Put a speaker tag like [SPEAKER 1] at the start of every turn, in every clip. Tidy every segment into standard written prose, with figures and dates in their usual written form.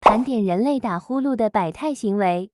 [SPEAKER 1] 盘点人类打呼噜的百态行为。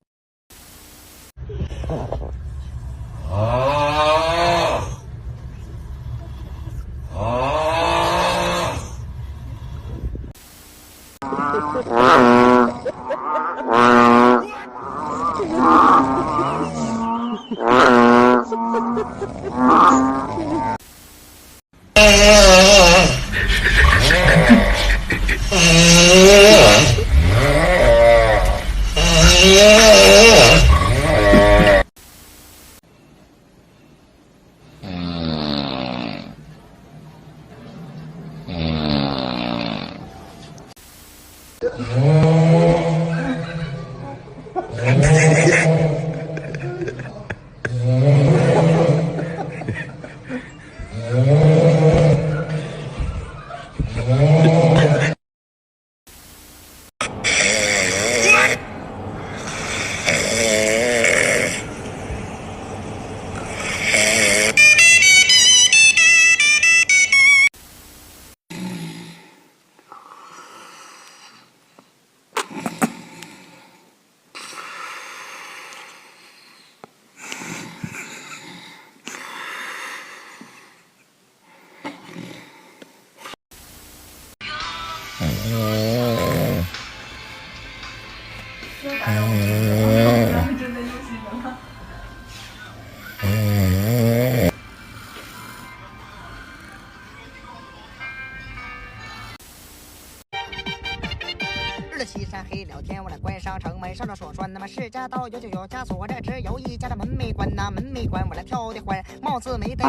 [SPEAKER 2] 日西山黑了天，我来关上城门，上了说那么是家道有就有家锁，这只有一家的门没关呐，门没关，我来跳的欢，帽子没戴。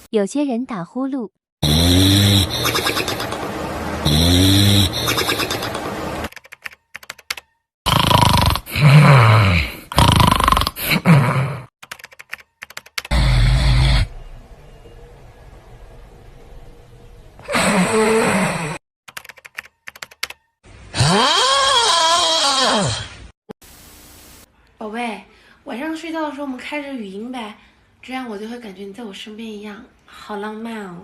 [SPEAKER 1] 有些人打呼噜。
[SPEAKER 3] 宝贝，晚上睡觉的时候我们开着语音呗，这样我就会感觉你在我身边一样，好浪漫哦。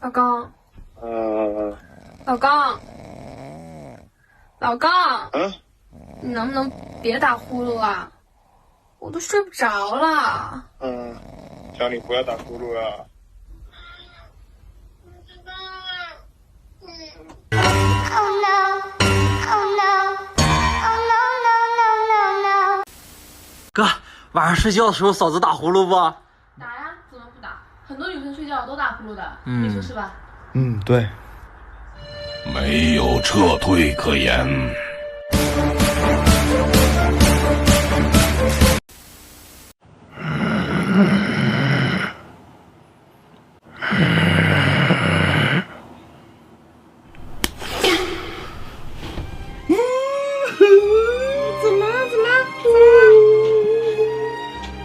[SPEAKER 3] 老公，老公，老公，你能不能别打呼噜啊？我都睡不着了。
[SPEAKER 4] 叫你不要打呼噜了。
[SPEAKER 5] 哥，晚上睡觉的时候嫂子打呼噜不？
[SPEAKER 3] 打呀，怎么不打？很多女生睡觉都打呼噜的，你说是吧？
[SPEAKER 4] 对。
[SPEAKER 6] 没有撤退可言。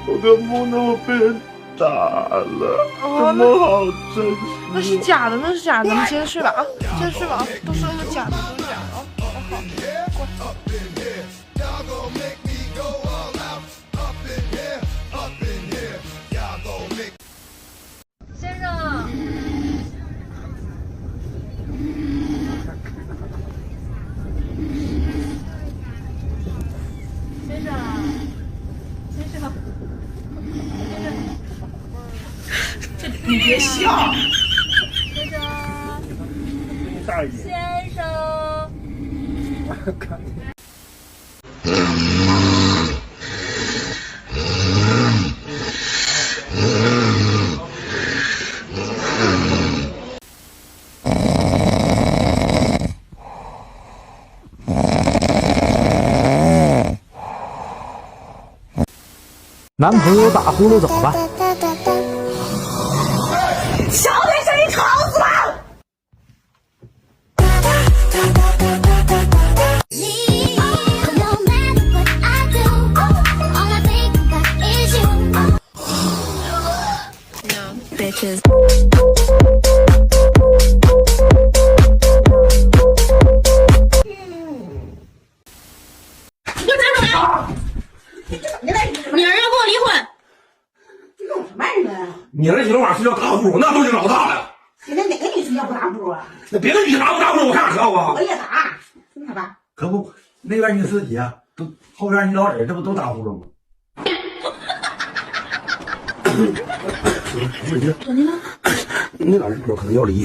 [SPEAKER 4] 我的梦怎么被人打了？怎么好真实？
[SPEAKER 7] 那是假的，那是假的，你接着睡吧啊，接着睡吧啊，都是那么假的，都是假的啊。好，
[SPEAKER 3] 先生，先生，先生，
[SPEAKER 7] 你别笑。
[SPEAKER 3] 先生，
[SPEAKER 4] 大爷。
[SPEAKER 3] 先生。
[SPEAKER 8] 男朋友打呼噜怎么办？
[SPEAKER 7] 小点声音，
[SPEAKER 8] bitches.
[SPEAKER 9] 你儿要跟我离婚？
[SPEAKER 10] 你弄什么人啊？
[SPEAKER 11] 你儿媳妇晚上睡觉打呼噜，那都已经老大了。
[SPEAKER 10] 现在哪个女睡觉不打呼噜啊？
[SPEAKER 11] 那别的女打不打呼噜，我看啥啊？
[SPEAKER 10] 我也打，那吧？
[SPEAKER 11] 可不，那边你自己啊，都后边你老婶这不都打呼噜吗？
[SPEAKER 10] 怎么了？
[SPEAKER 11] 那老人可能要离。